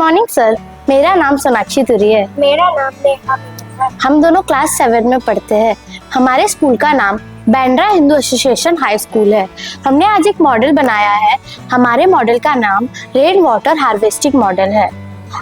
Morning sir, मेरा नाम सोनाक्षी तुरी है। मेरा नाम नेहा है। हम दोनों क्लास 7 में पढ़ते हैं। हमारे स्कूल का नाम Bandra Hindu association high school है। हमने आज एक मॉडल बनाया है। हमारे मॉडल का नाम रेन वाटर हार्वेस्टिंग मॉडल है।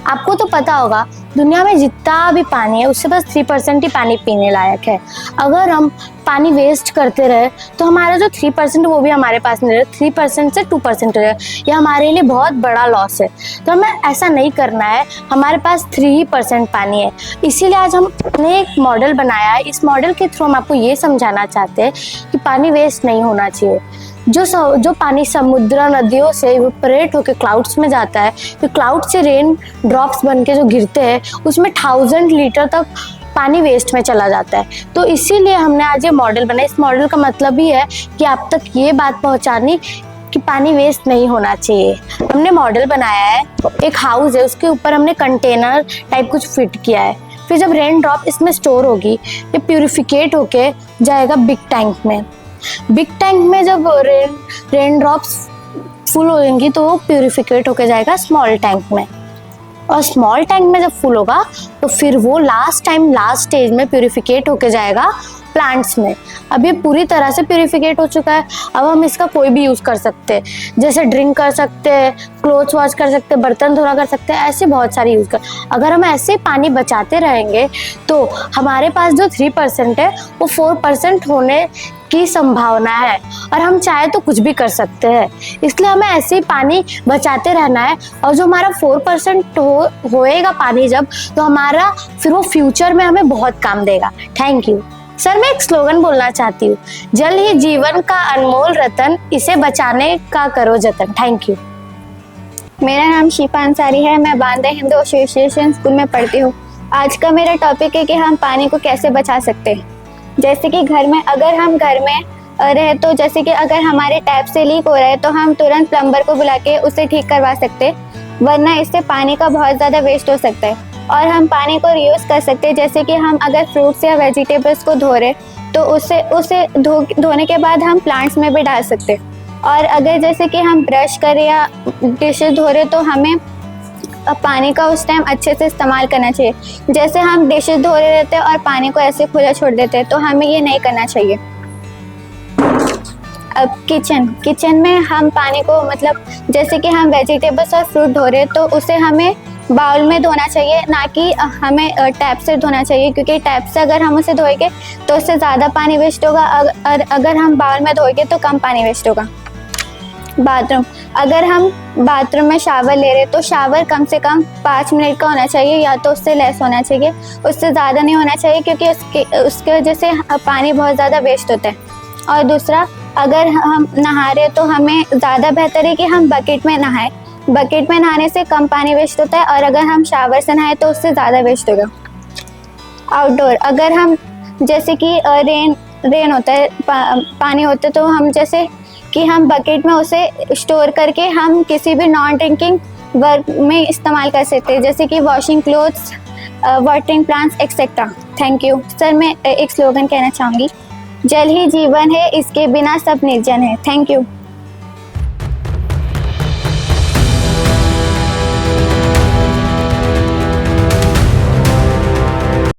आपको तो पता होगा, दुनिया में जितना भी पानी है उससे बस 3% ही पानी पीने लायक है। अगर हम पानी वेस्ट करते रहे तो हमारा जो 3% वो भी हमारे पास नहीं रहे, 3% से 2% हो जाए। यह हमारे लिए बहुत बड़ा लॉस है। तो हमें ऐसा नहीं करना है। हमारे पास 3% पानी है, इसीलिए आज हमने एक मॉडल बनाया है। इस मॉडल के थ्रू हम आपको ये समझाना चाहते हैं कि पानी वेस्ट नहीं होना चाहिए। जो पानी समुद्र नदियों से इवेपोरेट होकर क्लाउड्स में जाता है, तो क्लाउड से रेन ड्रॉप्स बन के जो गिरते हैं उसमें 1000 लीटर तक पानी वेस्ट में चला जाता है। तो इसीलिए हमने आज ये मॉडल बनाया। इस मॉडल का मतलब ही है कि आप तक ये बात पहुंचानी कि पानी वेस्ट नहीं होना चाहिए। हमने मॉडल बनाया है, एक हाउस है, उसके ऊपर हमने कंटेनर टाइप कुछ फिट किया है। फिर जब रेन ड्रॉप इसमें स्टोर होगी, ये प्यूरिफिकेट होके जाएगा बिग टैंक में। बिग टैंक में जब रेन ड्रॉप्स फुल होंगी तो वो प्यूरिफिकेट होके जाएगा स्मॉल टैंक में, और स्मॉल टैंक में जब फुल होगा तो फिर वो लास्ट स्टेज में प्यूरिफिकेट होके जाएगा प्लांट्स में। अब ये पूरी तरह से प्यूरिफिकेट हो चुका है। अब हम इसका कोई भी यूज़ कर सकते हैं, जैसे ड्रिंक कर सकते हैं, क्लोथ्स वॉश कर सकते हैं, बर्तन धोना कर सकते हैं, ऐसे बहुत सारी यूज़ कर। अगर हम ऐसे पानी बचाते रहेंगे तो हमारे पास जो 3% है वो 4% होने की संभावना है, और हम चाहे तो कुछ भी कर सकते हैं। इसलिए हमें ऐसे ही पानी बचाते रहना है। और जो हमारा 4% होएगा पानी जब, तो हमारा फिर वो फ्यूचर में हमें बहुत काम देगा। Thank you sir. मैं एक स्लोगन बोलना चाहती हूँ, जल ही जीवन का अनमोल रतन, इसे बचाने का करो जतन। Thank you. मेरा नाम शिफा अंसारी है। मैं बांद्रा हिंदू एसोसिएशन स्कूल में पढ़ती हूँ। आज का मेरा टॉपिक है कि हम पानी को कैसे बचा सकते हैं। जैसे कि अगर हम घर में रहे तो जैसे कि अगर हमारे टैप से लीक हो रहा है तो हम तुरंत प्लम्बर को बुला के उसे ठीक करवा सकते हैं, वरना इससे पानी का बहुत ज़्यादा वेस्ट हो सकता है। और हम पानी को रीयूज़ कर सकते हैं। जैसे कि हम अगर फ्रूट्स या वेजिटेबल्स को धो रहे तो उसे धोने के बाद हम प्लांट्स में भी डाल सकते हैं। और अगर जैसे कि हम ब्रश करें या डिशेज धो रहे तो हमें पानी का उस टाइम अच्छे से इस्तेमाल करना चाहिए। जैसे हम डिशेज धो रहे रहते हैं और पानी को ऐसे खुला छोड़ देते हैं, तो हमें ये नहीं करना चाहिए। अब किचन में हम पानी को जैसे कि हम वेजिटेबल्स और फ्रूट धो रहे हैं तो उसे हमें बाउल में धोना चाहिए, ना कि हमें टैप से धोना चाहिए, क्योंकि टैप से अगर हम उसे धोएंगे तो उससे ज़्यादा पानी वेस्ट होगा, और अगर हम बाउल में धोएंगे तो कम पानी वेस्ट होगा। बाथरूम, अगर हम बाथरूम में शावर ले रहे तो शावर कम से कम 5 मिनट का होना चाहिए, या तो उससे लेस होना चाहिए, उससे ज़्यादा नहीं होना चाहिए, क्योंकि उसके वजह से पानी बहुत ज़्यादा वेस्ट होता है। और दूसरा, अगर हम नहा रहे तो हमें ज़्यादा बेहतर है कि हम बकेट में नहाएं। बकेट में नहाने से कम पानी वेस्ट होता है, और अगर हम शावर से नहाएं तो उससे ज़्यादा वेस्ट होगा। आउटडोर, अगर हम जैसे कि रेन होता है, पानी होता है, तो हम जैसे कि हम बकेट में उसे स्टोर करके हम किसी भी नॉन ड्रिंकिंग वर्क में इस्तेमाल कर सकते हैं, जैसे कि washing clothes, watering plants etcetera. Thank you sir. मैं एक स्लोगन कहना चाहूँगी, जल ही जीवन है, इसके बिना सब निर्जन है। Thank you.